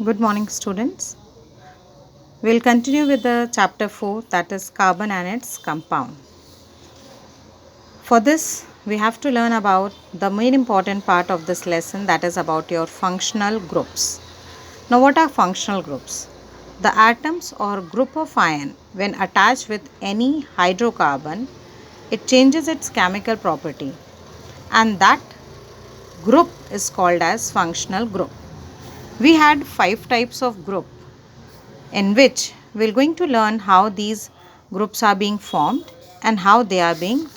Good morning, students. We'll continue with the chapter 4, that is carbon and its compound. For this, we have to learn about the main important part of this lesson, that is about your functional groups. Now, what are functional groups? The atoms or group of ion, when attached with any hydrocarbon, it changes its chemical property, and that group is called as functional group. We had 5 types of group, in which we're going to learn how these groups are being formed and how they are being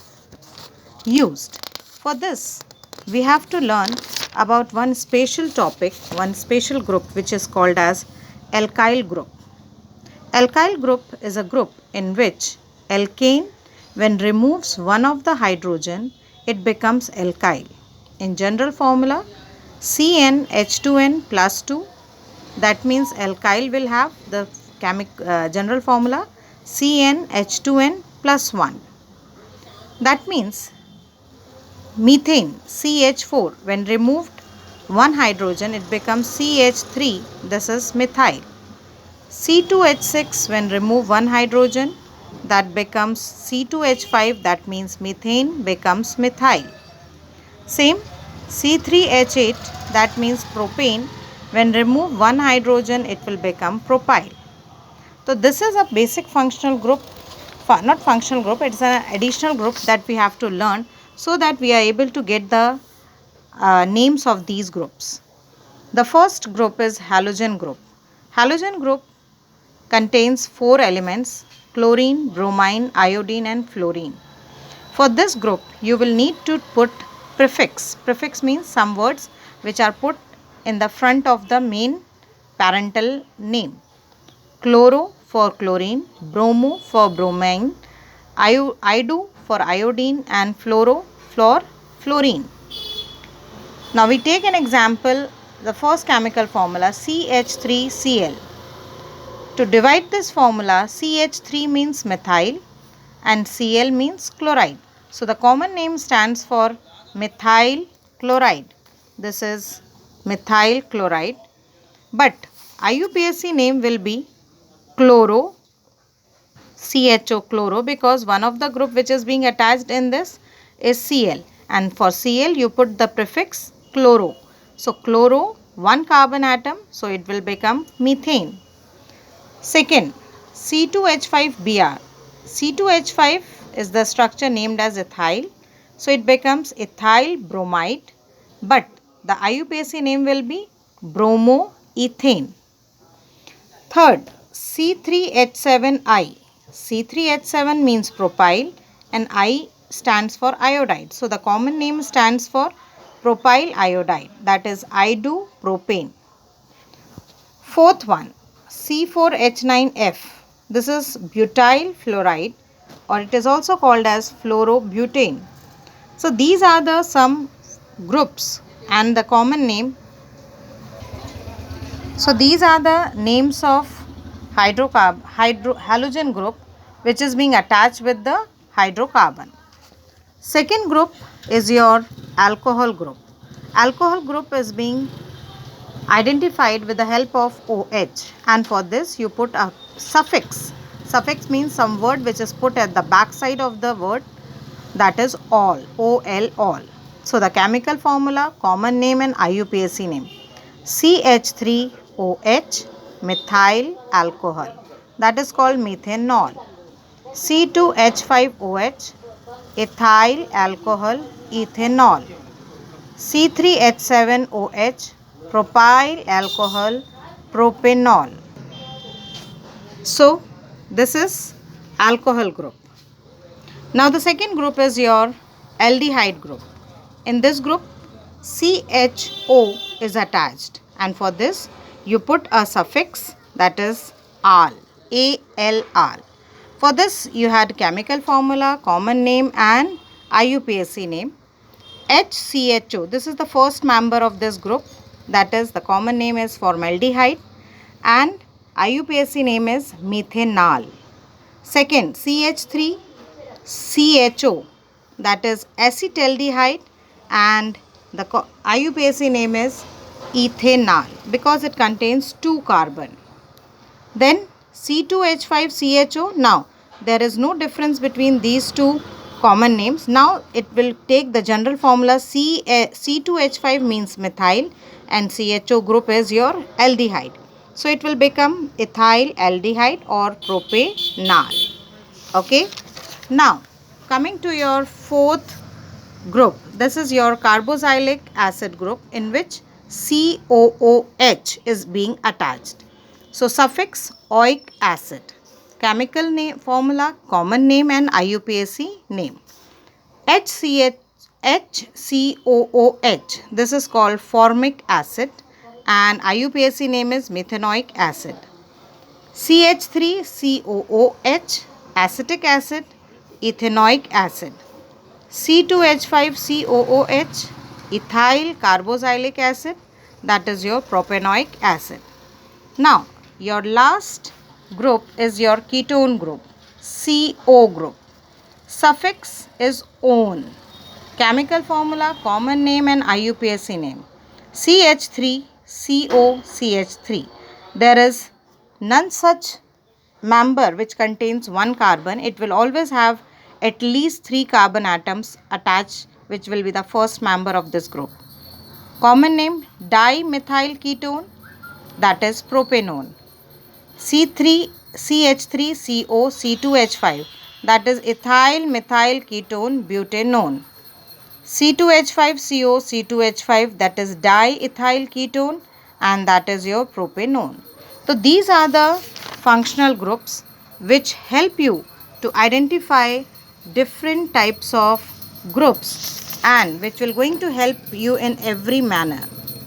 used. For this, we have to learn about one special topic, one special group which is called as alkyl group. Alkyl group is a group in which alkane, when removes one of the hydrogen, it becomes alkyl. In general formula, CnH2n plus 2, that means alkyl will have the general formula CnH2n plus 1. That means methane CH4, when removed one hydrogen, it becomes CH3, this is methyl. C2H6, when remove one hydrogen, that becomes C2H5, that means methane becomes methyl. Same C3H8, that means propane, when remove one hydrogen, it will become propyl. So this is a basic functional group, not functional group, it's an additional group that we have to learn so that we are able to get the names of these groups. The first group is halogen group. Halogen group contains 4 elements: chlorine, bromine, iodine and fluorine. For this group, you will need to put prefix. Prefix means some words which are put in the front of the main parental name. Chloro for chlorine, bromo for bromine, iodo for iodine and fluoro for fluorine. Now we take an example, the first chemical formula CH3Cl. To divide this formula, CH3 means methyl and Cl means chloride. So the common name stands for methyl chloride. This is methyl chloride. But IUPAC name will be chloro, CHO chloro, because one of the group which is being attached in this is Cl, and for Cl you put the prefix chloro. So chloro, one carbon atom, so it will become methane. Second, C2H5Br. C2H5 is the structure named as ethyl, so it becomes ethyl bromide, but the IUPAC name will be bromoethane. Third, C3H7I. C3H7 means propyl and I stands for iodide. So the common name stands for propyl iodide, that is ido-propane. Fourth one, C4H9F. This is butyl fluoride, or it is also called as fluorobutane. So these are the some groups and the common name. So these are the names of halogen group which is being attached with the hydrocarbon. Second group is your alcohol group. Alcohol group is being identified with the help of OH, and for this you put a suffix. Suffix means some word which is put at the back side of the word, that is all, OL, all. So the chemical formula, common name and IUPAC name: CH3OH, methyl alcohol, that is called methanol. C2H5OH, ethyl alcohol, ethanol. C3H7OH, propyl alcohol, propanol. So this is alcohol group. Now the second group is your aldehyde group. In this group, CHO is attached, and for this you put a suffix, that is al, ALR. For this you had chemical formula, common name and IUPAC name. HCHO, this is the first member of this group, that is the common name is formaldehyde and IUPAC name is methanol. Second, CH3CHO, that is acetaldehyde, and the IUPAC name is ethanal because it contains 2 carbon. Then C2H5CHO. Now there is no difference between these two common names. Now it will take the general formula. C2H5 means methyl and CHO group is your aldehyde. So it will become ethyl aldehyde or propanal. Okay. Now coming to your fourth group. This is your carboxylic acid group in which COOH is being attached. So suffix oic acid. Chemical name formula, common name and IUPAC name. HCOOH. This is called formic acid and IUPAC name is methanoic acid. CH3COOH, acetic acid, ethanoic acid. C2H5COOH, ethyl carboxylic acid, that is your propanoic acid. Now your last group is your ketone group, CO group. Suffix is -one. Chemical formula, common name and IUPAC name. CH3COCH3. There is none such member which contains 1 carbon. It will always have at least 3 carbon atoms attached, which will be the first member of this group. Common name dimethyl ketone, that is propanone. CH3CO C2H5, that is ethyl methyl ketone butanone. C2H5CO C2H5, that is diethyl ketone and that is your propanone. So these are the functional groups which help you to identify different types of groups and which will going to help you in every manner.